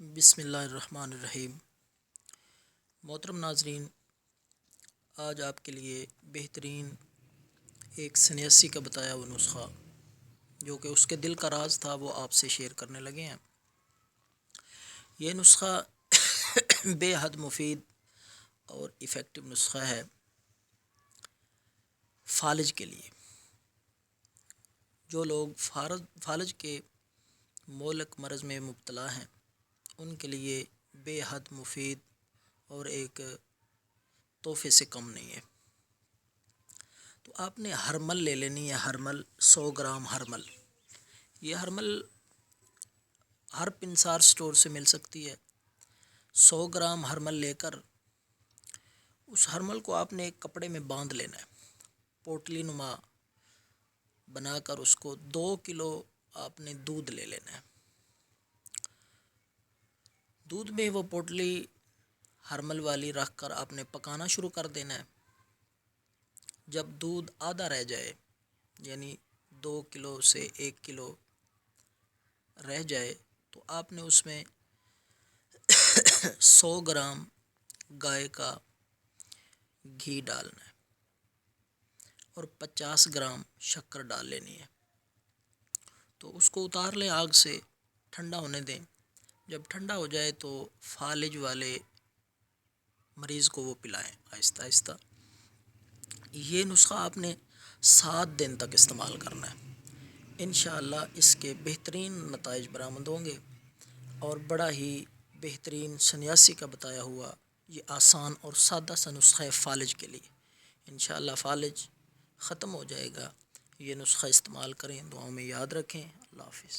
بسم اللہ الرحمن الرحیم۔ محترم ناظرین، آج آپ کے لیے بہترین ایک سنیاسی کا بتایا وہ نسخہ جو کہ اس کے دل کا راز تھا وہ آپ سے شیئر کرنے لگے ہیں۔ یہ نسخہ بے حد مفید اور ایفیکٹو نسخہ ہے فالج کے لیے۔ جو لوگ فالج کے مہلک مرض میں مبتلا ہیں ان کے لیے بے حد مفید اور ایک تحفے سے کم نہیں ہے۔ تو آپ نے ہرمل لے لینی ہے، ہرمل 100 گرام ہرمل۔ یہ ہرمل ہر پنسار سٹور سے مل سکتی ہے۔ 100 گرام ہرمل لے کر اس ہرمل کو آپ نے ایک کپڑے میں باندھ لینا ہے، پوٹلی نما بنا کر اس کو 2 کلو آپ نے دودھ لے لینا ہے۔ دودھ میں وہ پوٹلی ہرمل والی رکھ کر آپ نے پکانا شروع کر دینا ہے۔ جب دودھ آدھا رہ جائے، یعنی 2 کلو سے 1 کلو رہ جائے، تو آپ نے اس میں 100 گرام گائے کا گھی ڈالنا ہے اور 50 گرام شکر ڈال لینی ہے۔ تو اس کو اتار لیں آگ سے، ٹھنڈا ہونے دیں۔ جب ٹھنڈا ہو جائے تو فالج والے مریض کو وہ پلائیں آہستہ آہستہ۔ یہ نسخہ آپ نے 7 دن تک استعمال کرنا ہے۔ انشاءاللہ اس کے بہترین نتائج برآمد ہوں گے اور بڑا ہی بہترین سنیاسی کا بتایا ہوا یہ آسان اور سادہ سا نسخہ ہے فالج کے لیے۔ انشاءاللہ فالج ختم ہو جائے گا۔ یہ نسخہ استعمال کریں، دعاؤں میں یاد رکھیں۔ اللہ حافظ۔